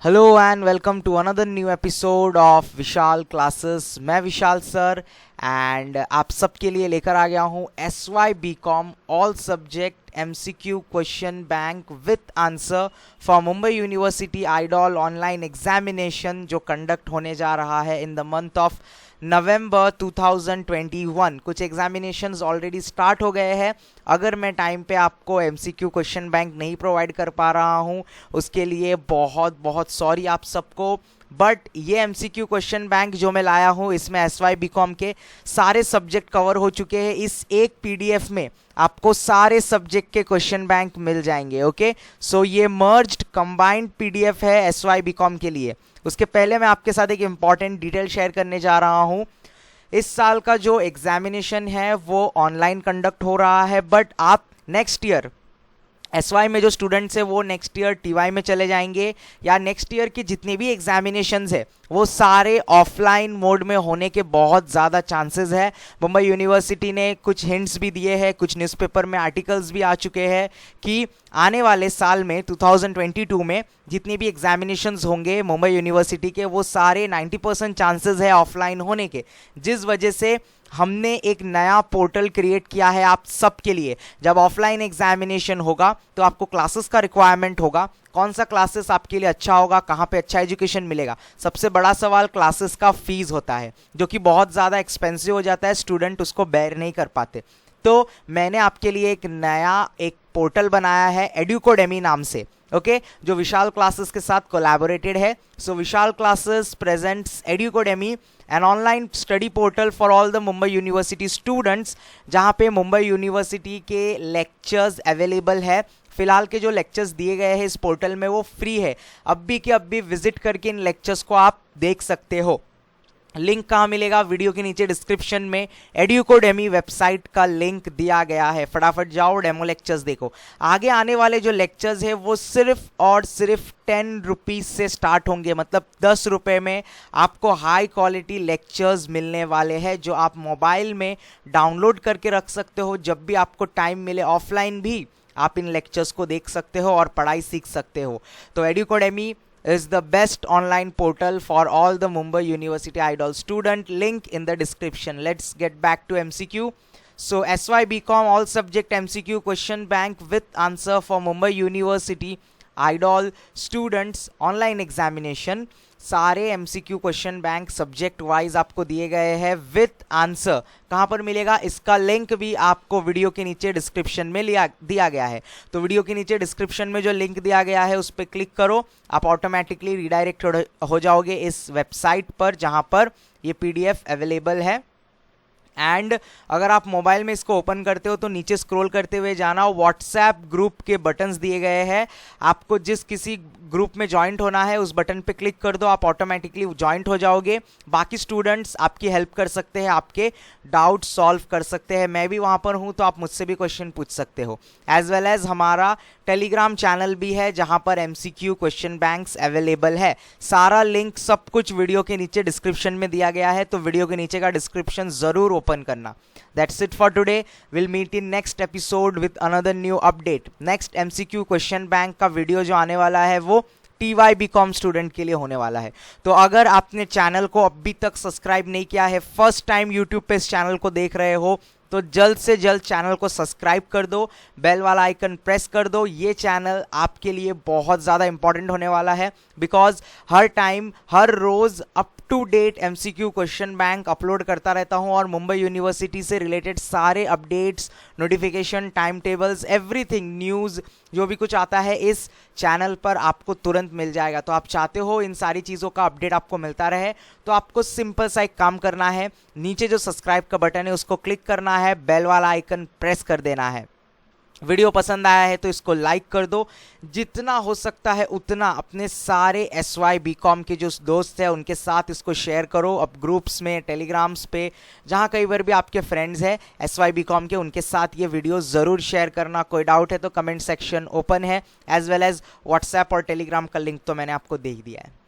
Hello and welcome to another new episode of Vishal classes. मैं Vishal sir and आप सबके लिए लेकर आ गया हूँ SYBCOM all subject MCQ question bank with answer for Mumbai university idol online examination जो कंडक्ट होने जा रहा है in the month of November 2021। कुछ एग्जामिनेशंस ऑलरेडी स्टार्ट हो गए हैं। अगर मैं टाइम पे आपको MCQ क्वेश्चन बैंक नहीं प्रोवाइड कर पा रहा हूँ उसके लिए बहुत बहुत सॉरी आप सबको, बट ये MCQ क्वेश्चन बैंक जो मैं लाया हूँ इसमें SYBCOM के सारे सब्जेक्ट कवर हो चुके हैं। इस एक PDF में आपको सारे सब्जेक्ट के क्वेश्चन बैंक मिल जाएंगे। ओके, सो ये मर्ज्ड कंबाइंड PDF है SYBCOM के लिए। उसके पहले मैं आपके साथ एक इम्पॉर्टेंट डिटेल शेयर करने जा रहा हूँ। इस साल का जो एग्जामिनेशन है वो ऑनलाइन कंडक्ट हो रहा है, बट आप नेक्स्ट ईयर SY में जो स्टूडेंट्स है वो नेक्स्ट ईयर TY में चले जाएंगे या नेक्स्ट ईयर की जितनी भी एग्जामिनेशंस है वो सारे ऑफलाइन मोड में होने के बहुत ज़्यादा चांसेस है। मुंबई यूनिवर्सिटी ने कुछ हिंट्स भी दिए हैं, कुछ न्यूज़पेपर में आर्टिकल्स भी आ चुके हैं कि आने वाले साल में 2022 में जितनी भी एग्जामिनेशंस होंगे मुंबई यूनिवर्सिटी के वो सारे 90% चांसेस है ऑफलाइन होने के, जिस वजह से हमने एक नया पोर्टल क्रिएट किया है आप सबके लिए। जब ऑफलाइन एग्जामिनेशन होगा तो आपको क्लासेस का रिक्वायरमेंट होगा, कौन सा क्लासेस आपके लिए अच्छा होगा, कहाँ पे अच्छा एजुकेशन मिलेगा। सबसे बड़ा सवाल क्लासेस का फीस होता है जो कि बहुत ज़्यादा एक्सपेंसिव हो जाता है, स्टूडेंट उसको बेयर नहीं कर पाते। तो मैंने आपके लिए एक पोर्टल बनाया है एडुकोडेमी नाम से, ओके, जो विशाल क्लासेस के साथ कोलैबोरेटेड है। So Vishal classes presents Educodemy, an online study portal for all the Mumbai university students, जहाँ पे मुंबई यूनिवर्सिटी के लेक्चर्स अवेलेबल है। फिलहाल के जो लेक्चर्स दिए गए हैं इस पोर्टल में वो फ्री है, अब भी के अब भी विजिट करके इन लेक्चर्स को आप देख सकते हो। लिंक कहाँ मिलेगा? वीडियो के नीचे डिस्क्रिप्शन में एडुकोडेमी वेबसाइट का लिंक दिया गया है, फटाफट जाओ डेमो लेक्चर्स देखो। आगे आने वाले जो लेक्चर्स है वो सिर्फ और सिर्फ 10 रुपीज़ से स्टार्ट होंगे, मतलब 10 रुपये में आपको हाई क्वालिटी लेक्चर्स मिलने वाले हैं जो आप मोबाइल में डाउनलोड करके रख सकते हो। जब भी आपको टाइम मिले ऑफलाइन भी आप इन लेक्चर्स को देख सकते हो और पढ़ाई सीख सकते हो। तो एडुकोडेमी is the best online portal for all the Mumbai University Idol student. Link in the description. Let's get back to MCQ. So SYBCOM all subject MCQ question bank with answer for Mumbai University Idol students online examination। सारे MCQ question bank subject wise आपको दिए गए हैं with answer. कहाँ पर मिलेगा इसका link भी आपको वीडियो के नीचे डिस्क्रिप्शन में दिया गया है। तो वीडियो के नीचे डिस्क्रिप्शन में जो लिंक दिया गया है उस पर क्लिक करो, आप ऑटोमेटिकली रिडायरेक्ट हो जाओगे इस वेबसाइट पर जहाँ पर ये PDF अवेलेबल है। एंड अगर आप मोबाइल में इसको ओपन करते हो तो नीचे स्क्रॉल करते हुए जाना, व्हाट्सएप ग्रुप के बटन्स दिए गए हैं। आपको जिस किसी ग्रुप में ज्वाइंट होना है उस बटन पे क्लिक कर दो, आप ऑटोमेटिकली ज्वाइंट हो जाओगे। बाकी स्टूडेंट्स आपकी हेल्प कर सकते हैं, आपके डाउट सॉल्व कर सकते हैं। मैं भी वहाँ पर हूँ तो आप मुझसे भी क्वेश्चन पूछ सकते हो। एज वेल एज हमारा टेलीग्राम चैनल भी है जहाँ पर MCQ क्वेश्चन बैंक्स अवेलेबल है। सारा लिंक सब कुछ वीडियो के नीचे डिस्क्रिप्शन में दिया गया है, तो वीडियो के नीचे का डिस्क्रिप्शन ज़रूर ओपन करना। That's it for today. We'll meet in next episode with another new update. Next MCQ question bank का वीडियो जो आने वाला है वो TYBCOM स्टूडेंट के लिए होने वाला है। तो अगर आपने चैनल को अभी तक सब्सक्राइब नहीं किया है, फर्स्ट टाइम यूट्यूब पे इस चैनल को देख रहे हो, तो जल्द से जल्द चैनल को सब्सक्राइब कर दो, बेल वाला आइकन प्रेस कर दो। ये चैनल आपके लिए बहुत ज़्यादा इंपॉर्टेंट होने वाला है, बिकॉज हर टाइम हर रोज़ up to date MCQ question bank upload करता रहता हूँ और मुंबई यूनिवर्सिटी से रिलेटेड सारे updates, notifications, time tables, everything, news जो भी कुछ आता है इस चैनल पर आपको तुरंत मिल जाएगा। तो आप चाहते हो इन सारी चीज़ों का अपडेट आपको मिलता रहे तो आपको सिंपल सा एक काम करना है, नीचे जो सब्सक्राइब का बटन है उसको क्लिक करना है, बेल वाला आइकन प्रेस कर देना है। वीडियो पसंद आया है तो इसको लाइक कर दो, जितना हो सकता है उतना अपने सारे SYBCOM के जो दोस्त हैं उनके साथ इसको शेयर करो, अब ग्रुप्स में, टेलीग्राम्स पे, जहाँ कई बार भी आपके फ्रेंड्स हैं SYBCOM के, उनके साथ ये वीडियो ज़रूर शेयर करना। कोई डाउट है तो कमेंट सेक्शन ओपन है, एज वेल एज व्हाट्सएप और टेलीग्राम का लिंक तो मैंने आपको दे ही दिया है।